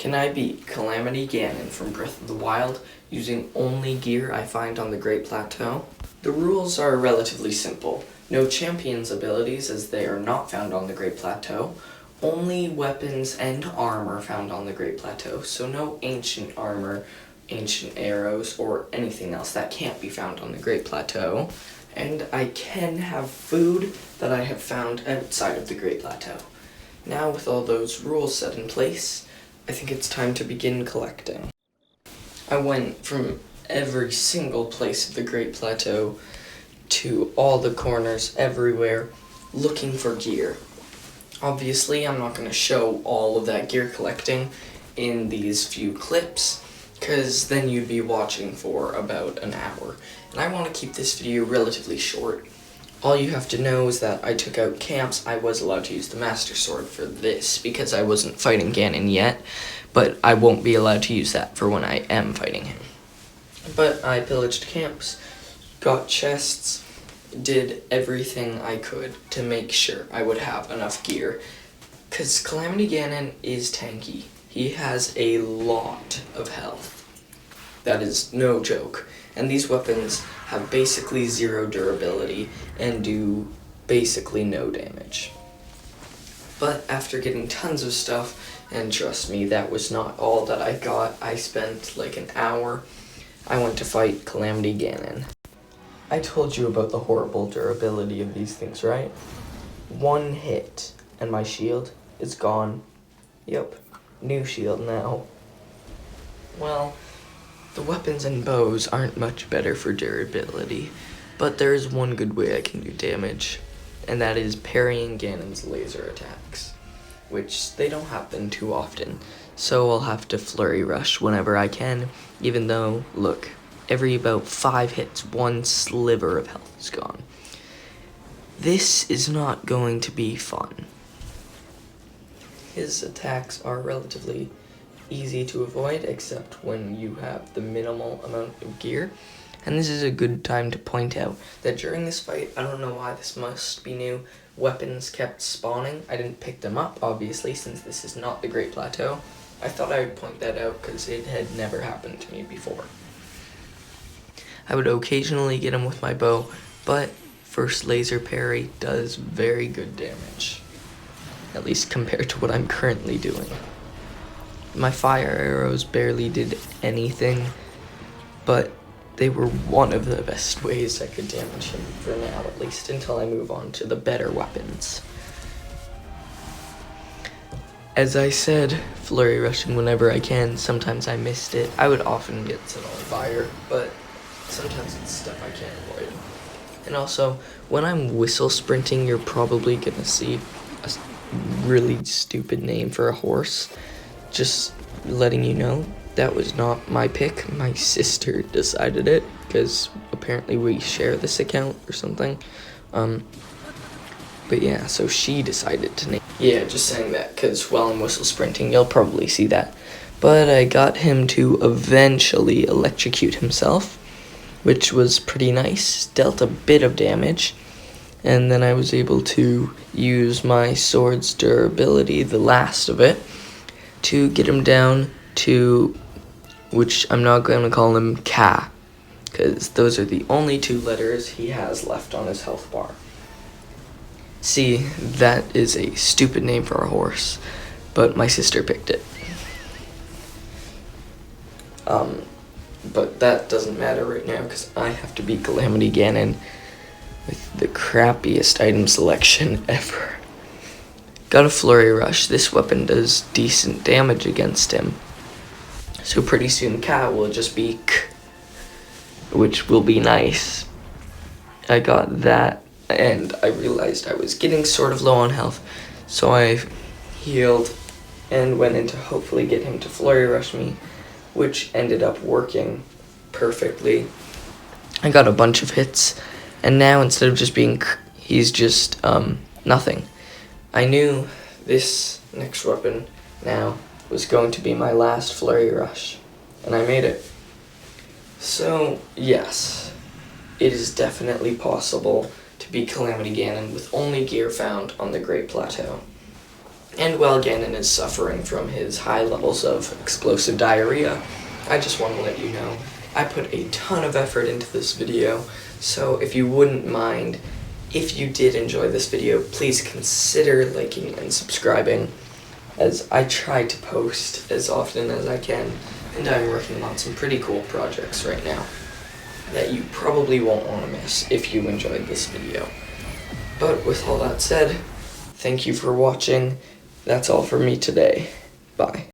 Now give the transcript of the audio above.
Can I beat Calamity Ganon from Breath of the Wild using only gear I find on the Great Plateau? The rules are relatively simple. No champions abilities, as they are not found on the Great Plateau. Only weapons and armor found on the Great Plateau, so no ancient armor, ancient arrows, or anything else that can't be found on the Great Plateau. And I can have food that I have found outside of the Great Plateau. Now, with all those rules set in place, I think it's time to begin collecting. I went from every single place of the Great Plateau to all the corners everywhere looking for gear. Obviously, I'm not going to show all of that gear collecting in these few clips, because then you'd be watching for about an hour. And I want to keep this video relatively short. All you have to know is that I took out camps. I was allowed to use the Master Sword for this because I wasn't fighting Ganon yet, but I won't be allowed to use that for when I am fighting him. But I pillaged camps, got chests, did everything I could to make sure I would have enough gear, because Calamity Ganon is tanky. He has a lot of health. That is no joke. And these weapons have basically zero durability and do basically no damage. But after getting tons of stuff, and trust me, that was not all that I got, I spent like an hour. I went to fight Calamity Ganon. I told you about the horrible durability of these things, right? One hit, and my shield is gone. Yep, new shield now. Well, the weapons and bows aren't much better for durability, but there is one good way I can do damage, and that is parrying Ganon's laser attacks, which they don't happen too often, so I'll have to flurry rush whenever I can, even though, look, every about 5 hits, one sliver of health is gone. This is not going to be fun. His attacks are relatively easy to avoid, except when you have the minimal amount of gear. And this is a good time to point out that during this fight, I don't know why this must be new, weapons kept spawning. I didn't pick them up, obviously, since this is not the Great Plateau. I thought I would point that out because it had never happened to me before. I would occasionally get him with my bow, but first laser parry does very good damage, at least compared to what I'm currently doing. My fire arrows barely did anything, but they were one of the best ways I could damage him for now, at least until I move on to the better weapons. As I said, flurry rushing whenever I can. Sometimes I missed it. I would often get set on fire, but sometimes it's stuff I can't avoid. And also, when I'm whistle sprinting, you're probably gonna see a really stupid name for a horse. Just letting you know, that was not my pick. My sister decided it, because apparently we share this account or something. But yeah, so she decided to name. Yeah, just saying that, because while I'm whistle sprinting, you'll probably see that. But I got him to eventually electrocute himself, which was pretty nice, dealt a bit of damage. And then I was able to use my sword's durability, the last of it, to get him down to, which I'm not going to call him Ka, because those are the only 2 letters he has left on his health bar. See, that is a stupid name for a horse, but my sister picked it. But that doesn't matter right now, because I have to beat Calamity Ganon with the crappiest item selection ever. Got a flurry rush. This weapon does decent damage against him. So pretty soon Ka will just be K, which will be nice. I got that, and I realized I was getting sort of low on health, so I healed and went in to hopefully get him to flurry rush me, which ended up working perfectly. I got a bunch of hits, and now instead of just being K, he's just nothing. I knew this next weapon now was going to be my last flurry rush, and I made it. So, yes, it is definitely possible to beat Calamity Ganon with only gear found on the Great Plateau. And while Ganon is suffering from his high levels of explosive diarrhea, I just want to let you know I put a ton of effort into this video, so if you wouldn't mind, if you did enjoy this video, please consider liking and subscribing, as I try to post as often as I can, and I'm working on some pretty cool projects right now that you probably won't want to miss if you enjoyed this video. But with all that said, thank you for watching. That's all for me today. Bye.